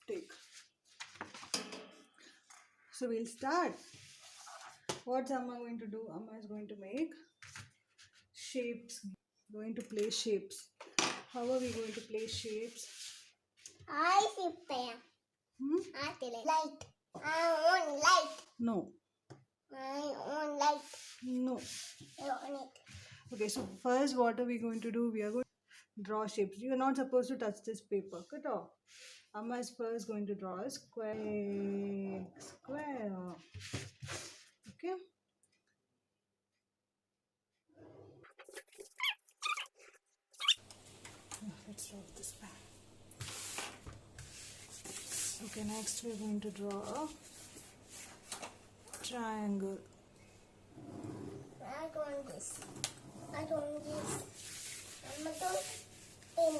Take. So we'll start. What's Amma going to do? Amma is going to make shapes. Going to play shapes. How are we going to play shapes? I see pen. Light. I want light. No. I want light. No. I want it. Okay, so first what are we going to do? We are going to draw shapes. You are not supposed to touch this paper. Cut off. Amma is first going to draw a square. Square. Okay. Let's draw this back. Okay, next we're going to draw a triangle. I want this. I want this. I'm going to pin.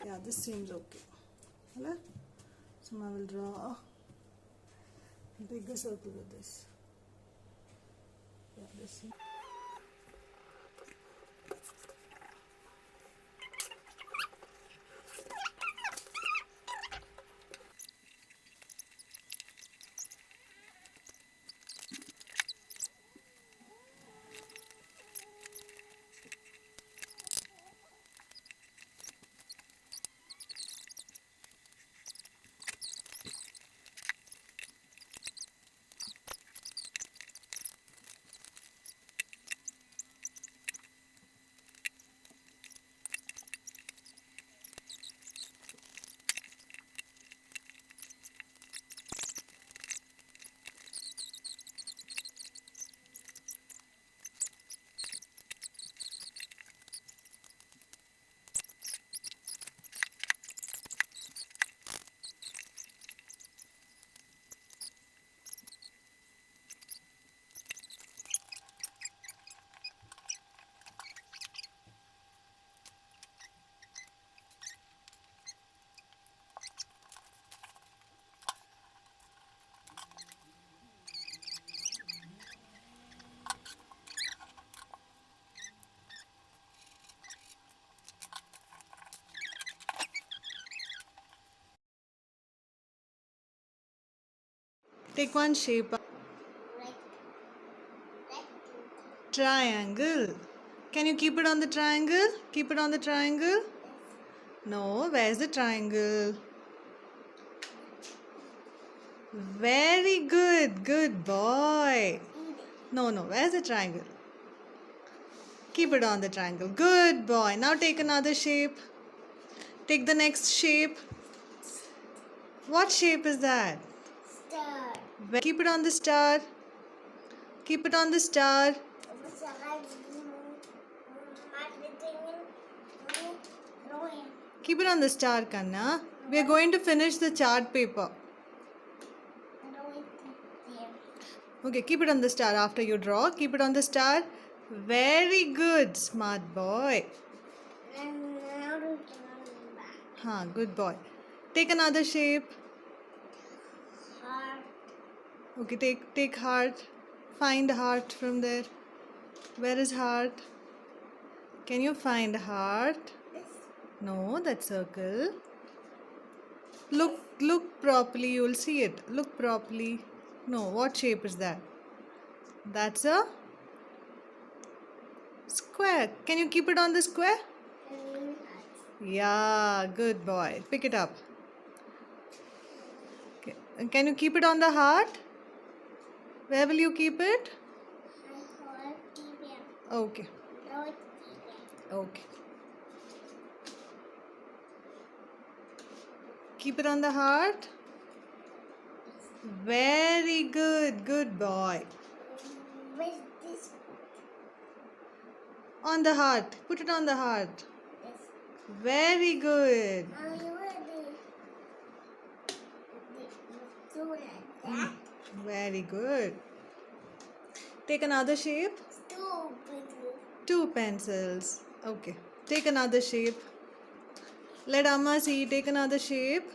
Yeah, this seems okay. Hello? So I will draw a bigger circle with this. Yeah, this. Take one shape. Triangle. Can you keep it on the triangle? Keep it on the triangle. No, where's the triangle? Very good. Good boy. No, where's the triangle? Keep it on the triangle. Good boy. Now take another shape. Take the next shape. What shape is that? Star. Keep it on the star. Keep it on the star. Keep it on the star, Kanna. We are going to finish the chart paper. Okay, keep it on the star after you draw. Keep it on the star. Very good, smart boy. Good boy. Take another shape. Heart. Okay, take heart. Find heart from there. Where is heart? Can you find heart? No, that circle. Look properly. You will see it. Look properly. No, what shape is that? That's a square. Can you keep it on the square? Yeah, good boy. Pick it up. Okay. And can you keep it on the heart? Where will you keep it? Okay. Okay. Keep it on the heart. Very good. Good boy. On the heart. Put it on the heart. Very good. Very good. Take another shape. Two pencils. Okay. Take another shape. Let Amma see. Take another shape.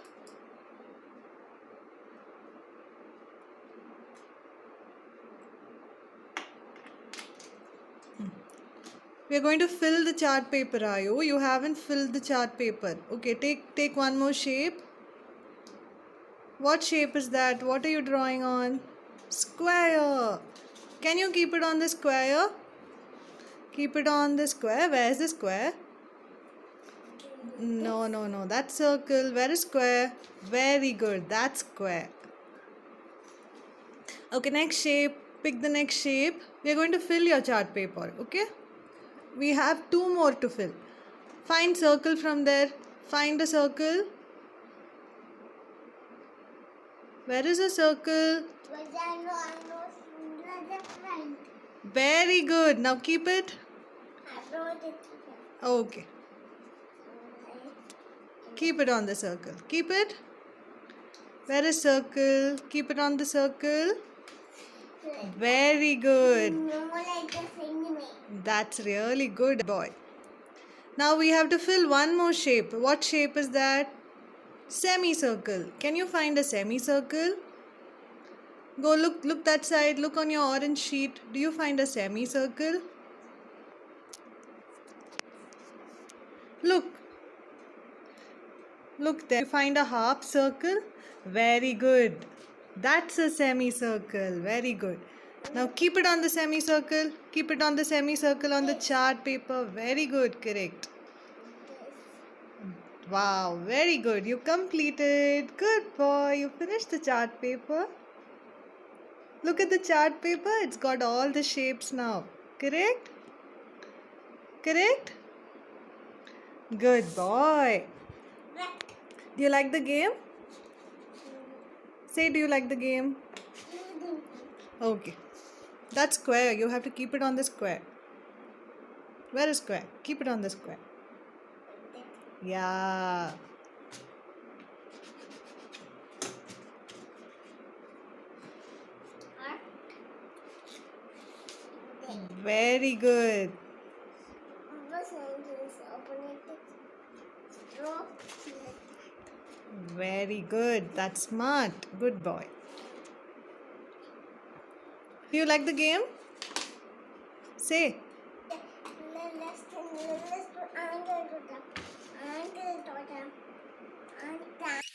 We are going to fill the chart paper, Ayu. You haven't filled the chart paper. Okay, take one more shape. What shape is that? What are you drawing on? Square. Can you keep it on the square? Keep it on the square. Where is the square? No. That's circle. Where is square? Very good. That's square. Okay, next shape. Pick the next shape. We are going to fill your chart paper. Okay? We have two more to fill. Find circle from there. Find a circle. Where is a circle? Very good. Now keep it. Okay. Keep it on the circle. Keep it. Where is circle? Keep it on the circle. Very good. That's really good, boy. Now we have to fill one more shape. What shape is that? Semicircle. Can you find a semicircle? Go look that side. Look on your orange sheet. Do you find a semicircle? Look. Look there. You find a half circle? Very good. That's a semicircle. Very good. Now keep it on the semicircle. Keep it on the semicircle on the chart paper. Very good. Correct. Wow. Very good. You completed. Good boy. You finished the chart paper. Look at the chart paper. It's got all the shapes now. Correct? Correct? Good boy. Do you like the game? Say, do you like the game? Okay. That's square. You have to keep it on the square. Where is square? Keep it on the square. Yeah. Very good. Very good. That's smart. Good boy. Do you like the game? Say. Let's